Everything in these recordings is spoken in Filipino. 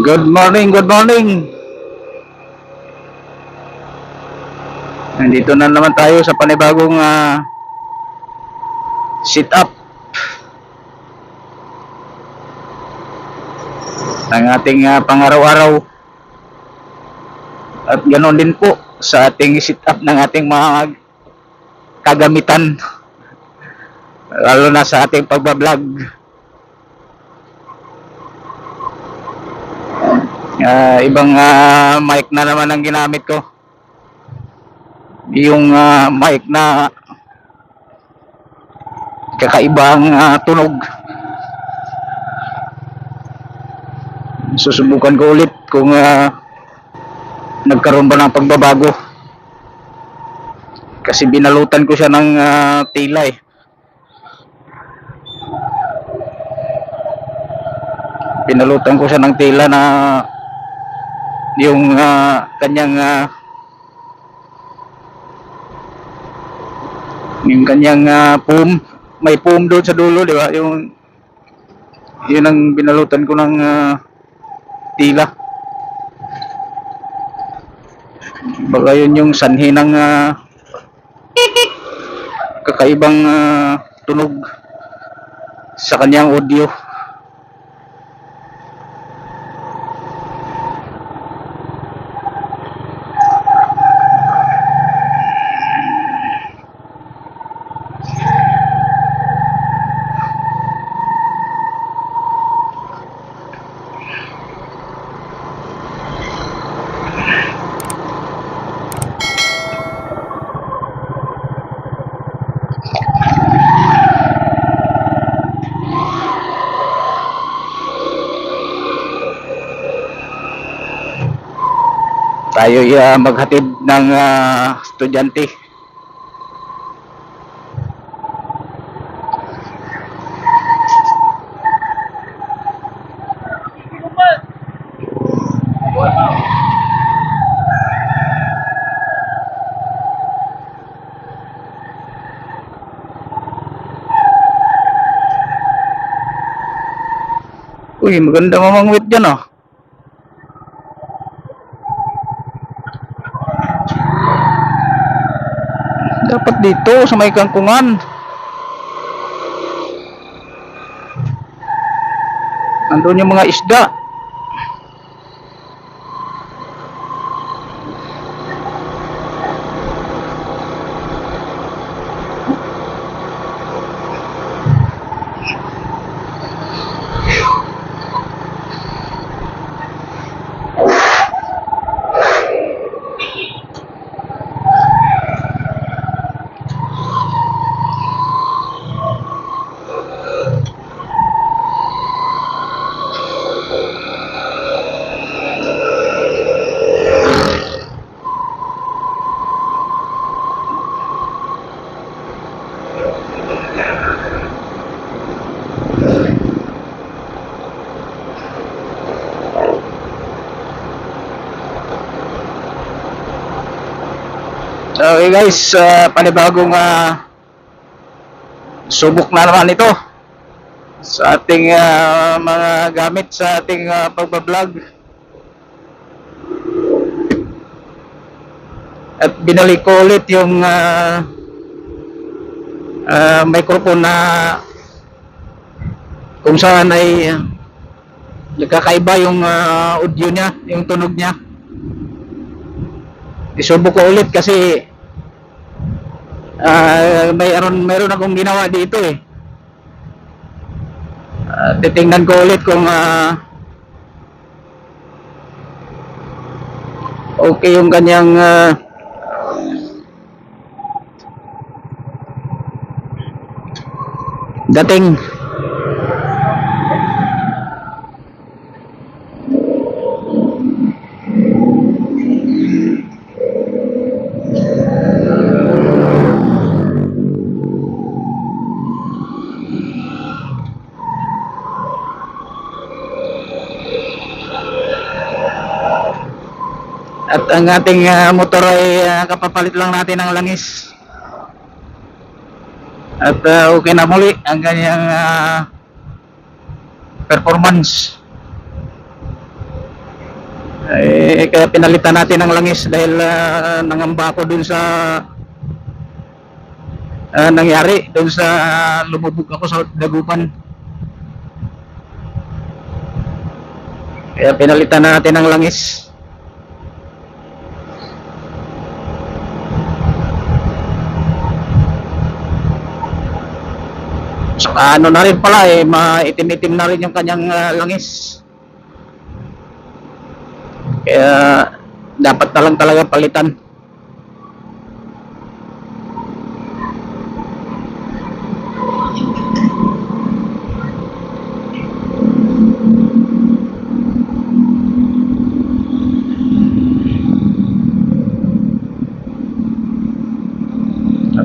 Good morning, good morning. Nandito na naman tayo sa panibagong sit up ng ating pang-araw-araw. At ganoon din po sa ating sit up ng ating mga kagamitan, lalo na sa ating pagbablog. Ibang mic na naman ang ginamit ko. Yung mic na kakaibang tunog. Susubukan ko ulit kung nagkaroon ba ng pagbabago, kasi binalutan ko siya ng tela eh. Binalutan ko siya ng tela na yung kanyang foam, may foam doon sa dulo, di ba? Yun ang binalutan ko ng tila. Baka yun yung sanhi ng kakaibang tunog sa kanyang audio. Tayo maghatid ng estudyante. Uy, maganda mamangwit dyan oh. Dapat dito sa may kangkungan. Nandun yung mga isda. Okay guys, panibagong subok na naman ito sa ating mga gamit sa ating pagbablog. At binalik ko ulit yung microphone na kung saan ay nagkakaiba yung audio niya, yung tunog niya. Isubok ko ulit kasi mayroon akong ginawa dito eh. Titingnan ko ulit kung okay yung kanyang dating. At ang ating motor ay kapapalit lang natin ng langis. At okay na muli ang kanyang performance. Kaya pinalitan natin ng langis dahil nangamba ako dun sa nangyari dun sa lumubog ako sa dagupan. Kaya pinalitan natin ng langis. So, ano na rin pala maitim-itim na rin yung kanyang langis. Kaya dapat na lang talaga palitan.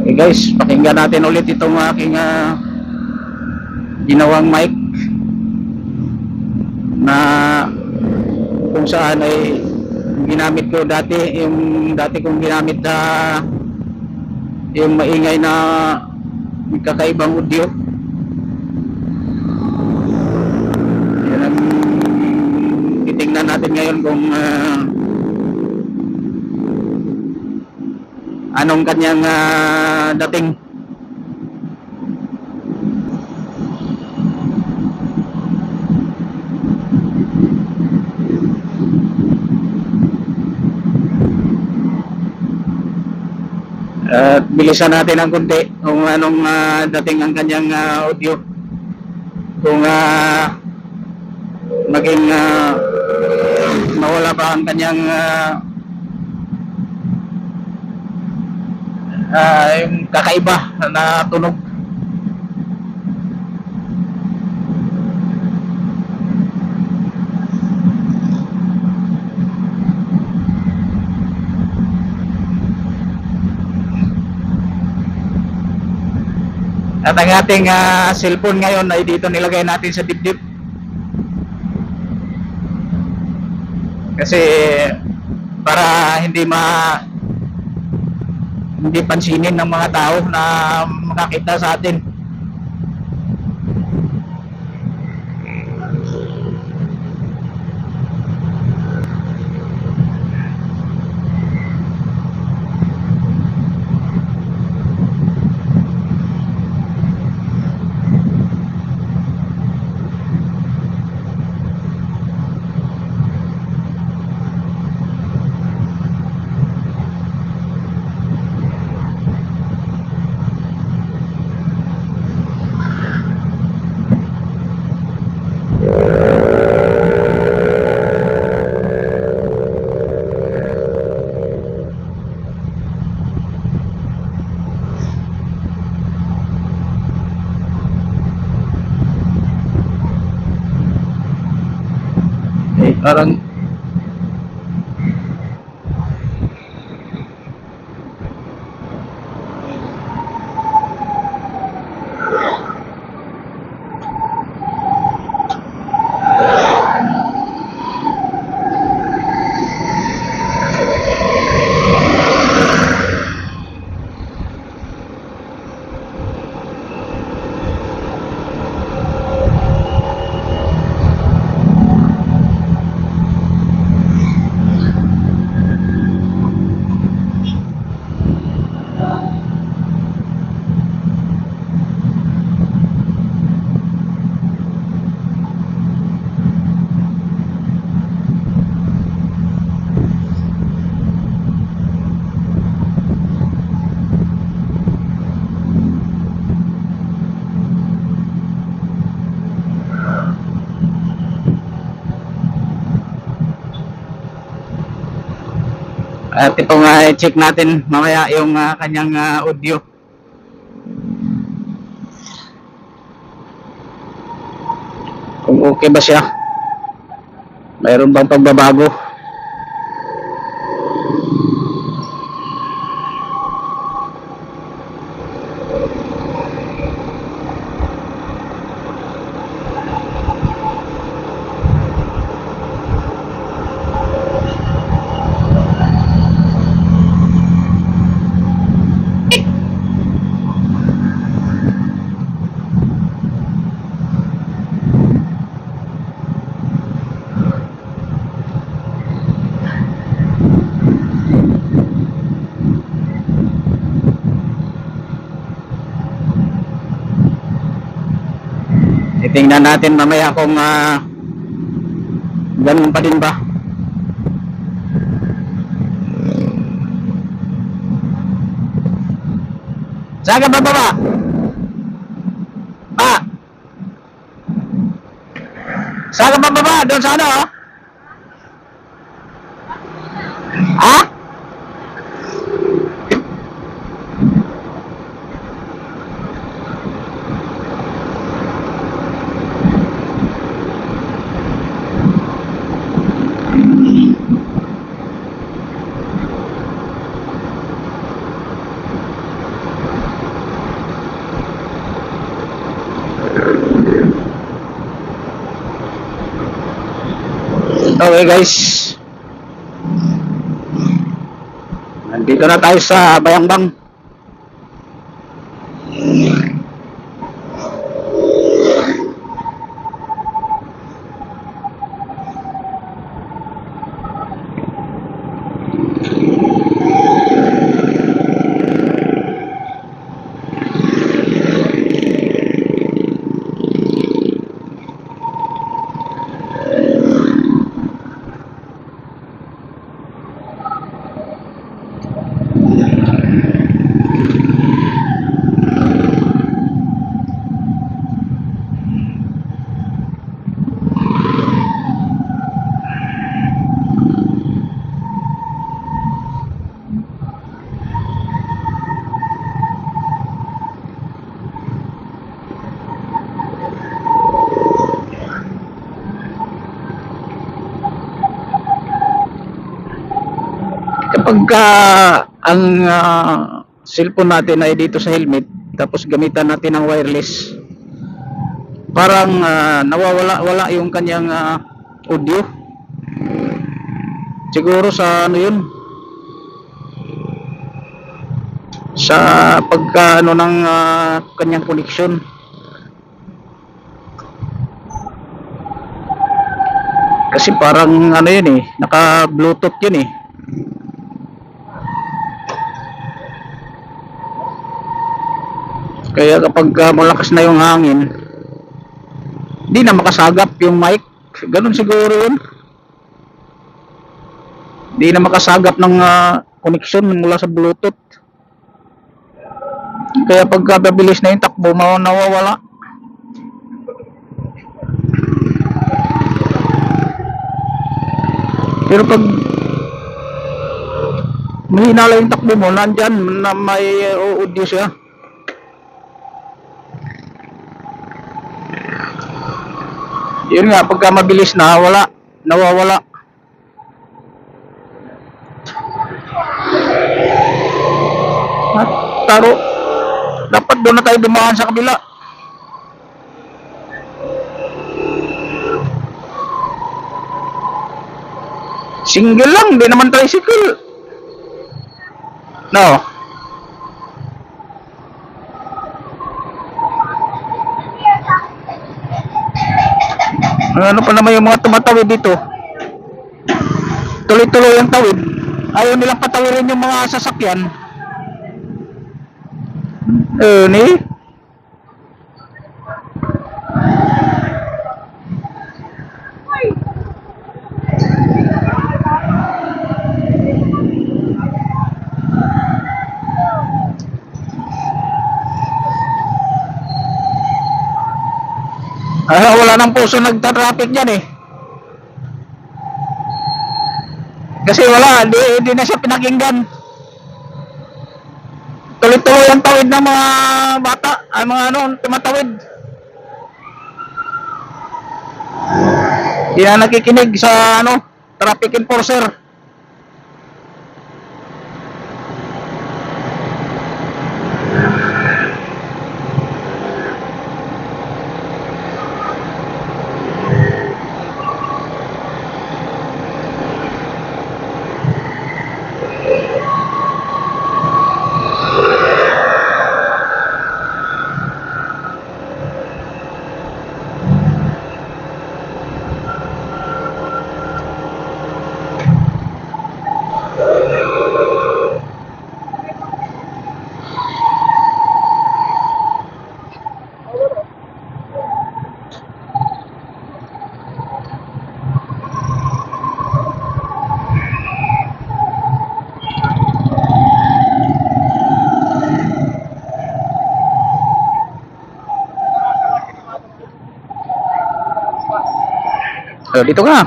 Okay guys, pakinggan natin ulit itong aking ginawang mic na kung saan ay ginamit ko dati, yung dati kong ginamit na yung maingay na kakaibang audio. Yan ang titingnan natin ngayon kung anong kanyang dating. At bilisan natin ng konti kung anong dating ang kanyang audio. Kung maging mawala pa ang kanyang yung kakaiba na tunog. At ang ating cellphone ngayon ay dito nilagay natin sa dibdib. Kasi para hindi pansinin ng mga tao na makakita sa atin. Parang at ito nga check natin mamaya yung kanyang audio. Kung okay ba siya. Mayroon bang pagbabago? Tingnan natin mamaya kung ganun pa din ba. Saan ka bababa? Pa! Saan ka bababa? Doon sa ano? Ha? Okay guys, nandito na tayo sa Bayangbang. Kapag ang cellphone natin ay dito sa helmet, tapos gamitan natin ng wireless, parang nawawala yung kanyang audio. Siguro sa ano yun, sa pagka ano ng kanyang connection. Kasi parang ano yun eh, naka bluetooth yun eh. Kaya kapag malakas na yung hangin, hindi na makasagap yung mic. Ganun siguro yun. Hindi na makasagap ng connection mula sa bluetooth. Kaya pagka mabilis na yung takbo, nawawala. Pero pag mahina lang yung takbo mo, nandyan na may audio siya. Yun nga, pagka mabilis na, nawawala. At taro, dapat doon na tayo dumaan sa kabila. Single lang, di naman tricycle. No. Ano pa naman yung mga tumatawid dito? Tuloy-tuloy ang tawid. Ayaw nilang patawirin yung mga sasakyan. Ni? Wala nang puso nagta-traffic dyan eh. Kasi wala, hindi na siya pinakinggan. Tuloy-tuloy ang tawid ng mga bata, ay mga tumatawid. Hindi na nakikinig sa traffic enforcer. dito ka.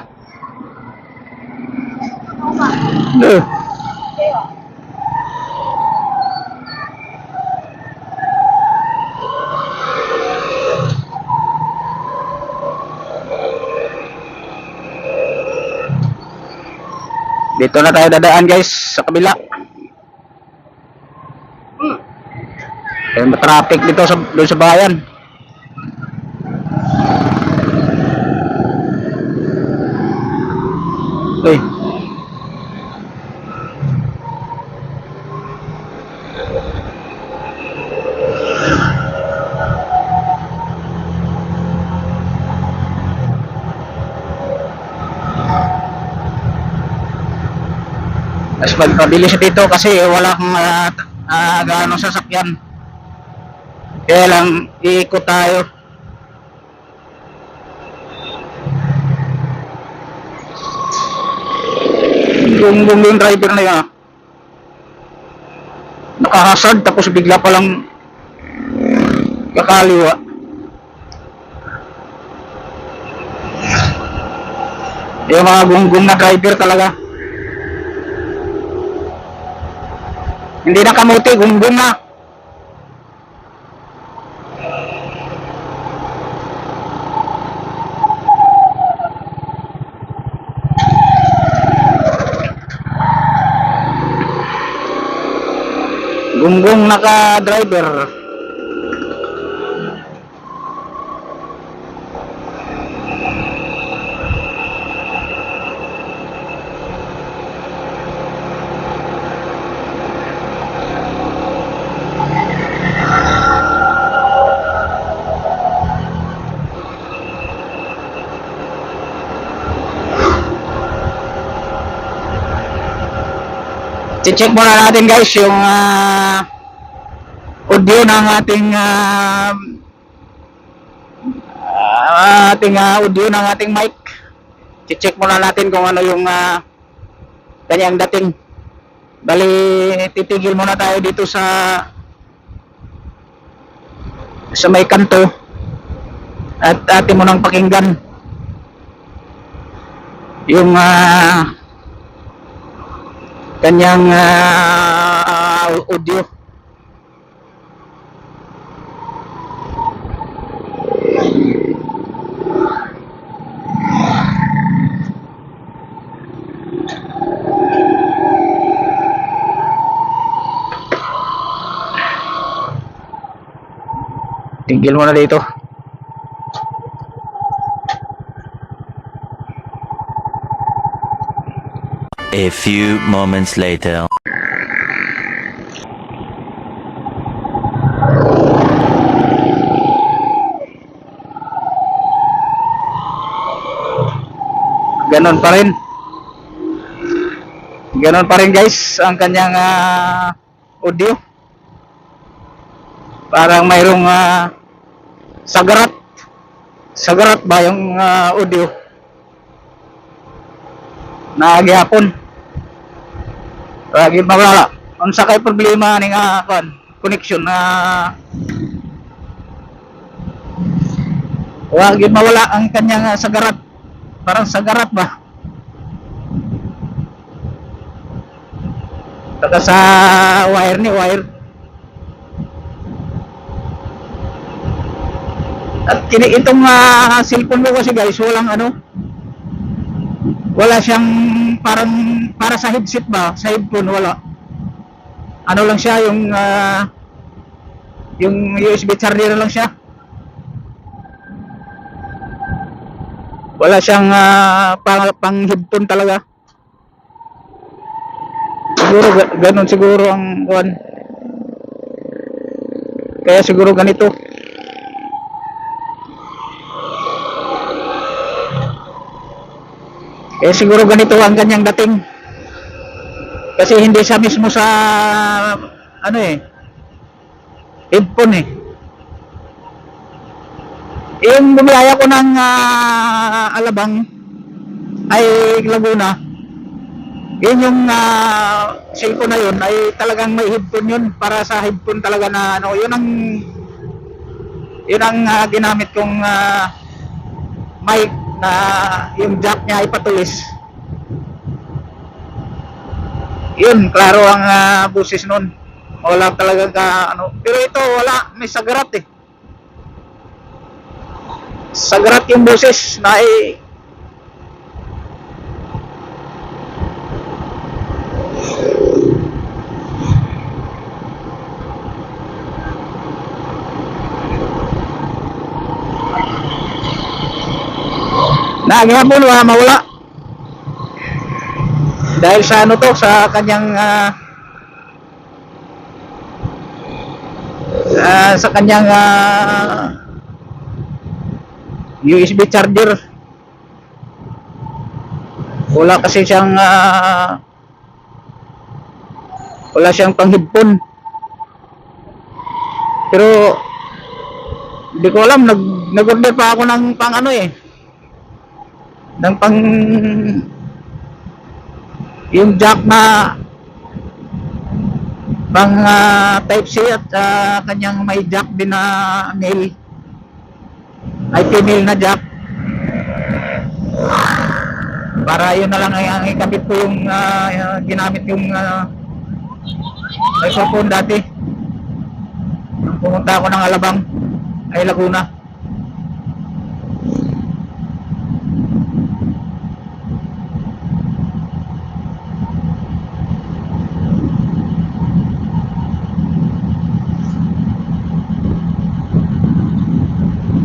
Eh. Dito na tayo dadaan guys, sa kabila. Traffic dito sa doon sa bayan. Uy. Mas magpabilis dito kasi walang gaano sasakyan. Kaya lang iikot tayo. Yung driver na yun, nakahasad tapos bigla palang kakaliwa. Yung mga gunggong na driver talaga. Hindi na kamuti, gunggong na. Gunggong naka-driver. I-check muna natin guys yung audio ng audio ng ating mic. I-check muna natin kung ano yung kanyang dating. Bali, titigil muna tayo dito sa may kanto at atin mo nang pakinggan yung kanyang audio. Tigil mo na dito. A few moments later. Ganon pa rin. Ganon pa rin guys ang kanyang audio. Parang mayroong sagarat. Sagarat ba yung audio? Naagihapon. Lagi mawala. Ang sakay problema ning connection na lagi mawala ang kanyang sagarat. Parang sagarat ba? Saka sa wire ni wire. At itong cellphone mo kasi guys, walang wala siyang parang para sa headset ba, sa headphone wala. Ano lang siya yung USB charger lang siya. Wala siyang pang headphone talaga. Siguro ganun siguro ang kuan. Kaya siguro ganito. Siguro ganito ang kanyang dating. Kasi hindi siya mismo sa headphone eh. Yung bumiyaya ko ng Alabang ay Laguna. Yun yung cellphone na yun ay talagang may headphone yun, para sa headphone talaga na yun ang ginamit kong mic na yung jack niya ay patulis. Yun, klaro ang busis nun. Wala talaga ano. Pero ito, wala. May sagarat eh. Sagarat yung busis na gihapon mawala. Dahil sa ano to, sa kanyang USB charger. Wala kasi siyang wala siyang pang-headphone. Pero hindi ko alam, nag-order pa ako ng pang ano eh. Ng pang yung jack na pang type C at kanyang may jack din na male ay female na jack, para yun na lang ang ikabit ko yung ginamit yung microphone dati nung pumunta ako ng Alabang ay Laguna.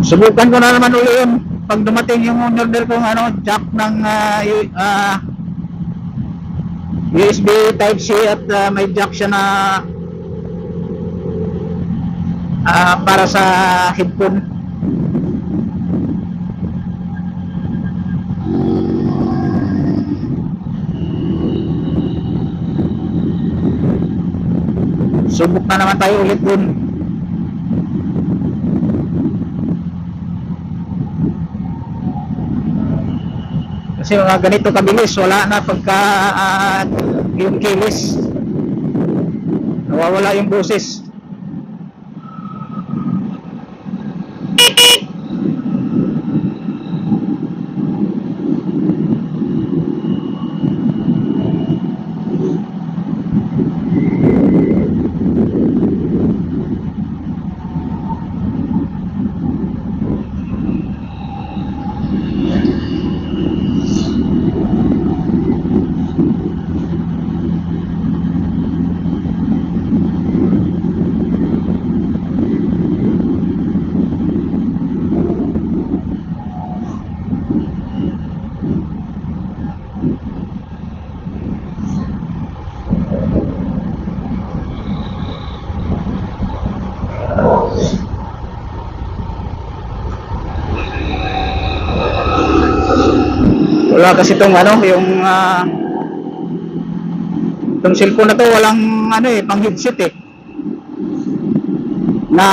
Subukan ko na naman uli yun pag dumating yung order kong jack ng USB type C at may jack siya na para sa headphone. Subok na naman tayo ulit dun. Kasi mga ganito kabilis, wala na pagka yung kilis, nawawala yung boses. Wala kasi itong itong cellphone na to, walang pang headset eh, na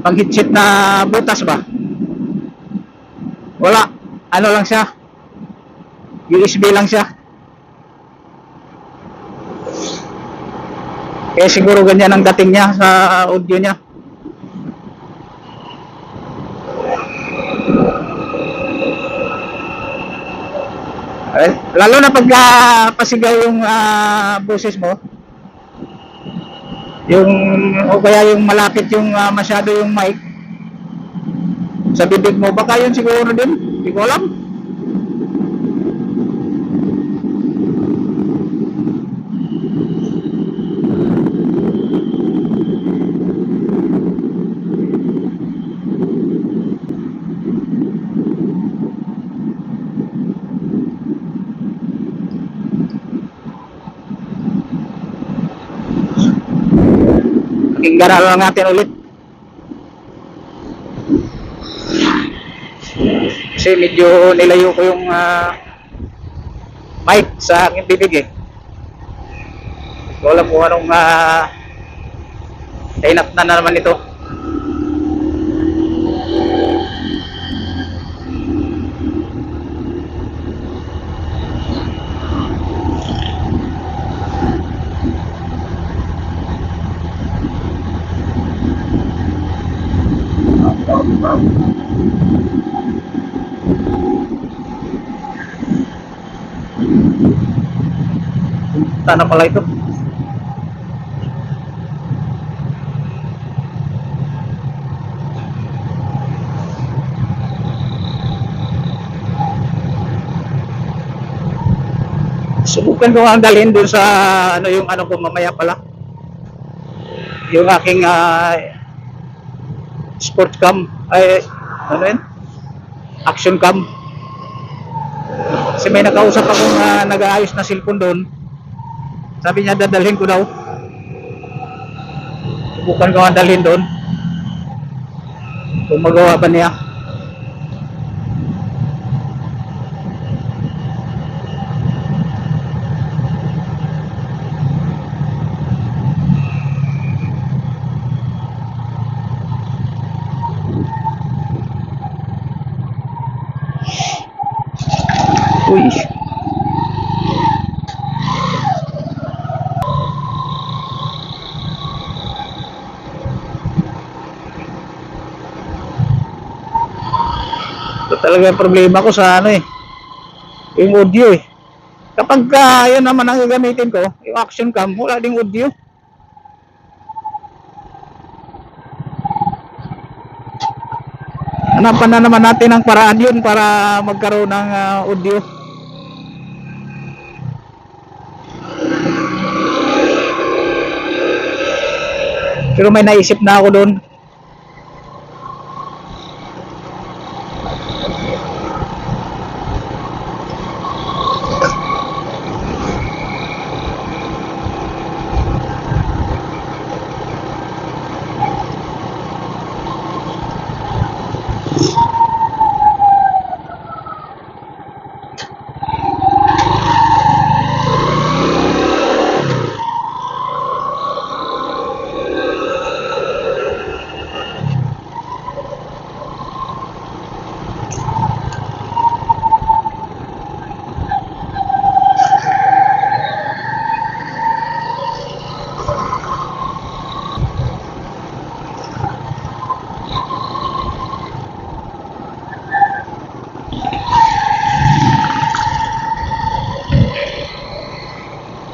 pang headset na butas ba, wala, lang siya, USB lang siya. Kaya siguro ganyan ang dating niya sa audio niya. Lalo na pag pasigaw yung boses mo, o kaya yung malapit yung masyado yung mic sa bibig mo, baka yun siguro din, hindi ko alam. Pakinggan lang natin ulit. Kasi medyo nilayo ko yung mic sa aking bibig eh. Wala po anong kainat na naman ito. Wow. Sana pala ito. Subukan ko ang dalhin doon sa ano yung ano ko mamaya pala. Yung aking sport cam ay ano yun? Action cam. Kasi may nakausap akong nag-aayos na cellphone doon. Sabi niya dadalhin ko daw. Subukan ko ang dalhin doon. Kung magawa ba niya. Uy. Ito talaga yung problema ko sa ano eh. Yung audio eh. Kapag yun naman ang gagamitin ko, yung action cam, wala ding audio. Hanapan na naman natin ang paraan yun para magkaroon ng audio. Pero may naisip na ako doon.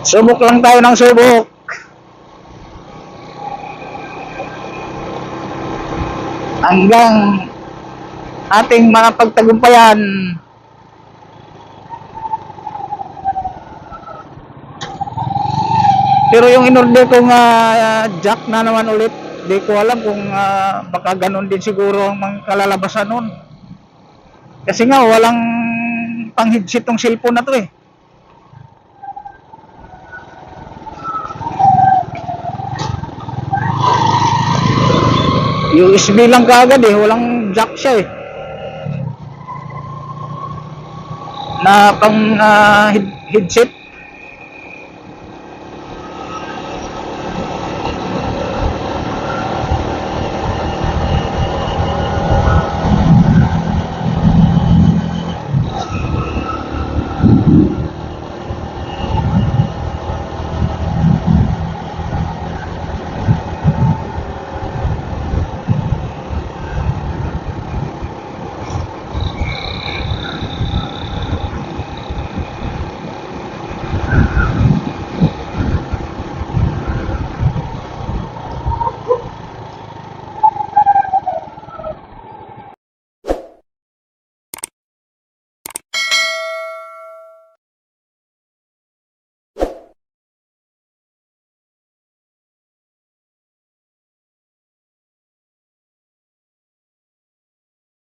Subok lang tayo ng subok. Hanggang ating mga pagtagumpayan. Pero yung inorder kong jack na naman ulit, di ko alam kung baka ganun din siguro ang mga kalalabasan nun. Kasi nga walang pang headset tong cellphone na to eh. USB lang kaagad eh, walang jack siya eh. Na pang headset.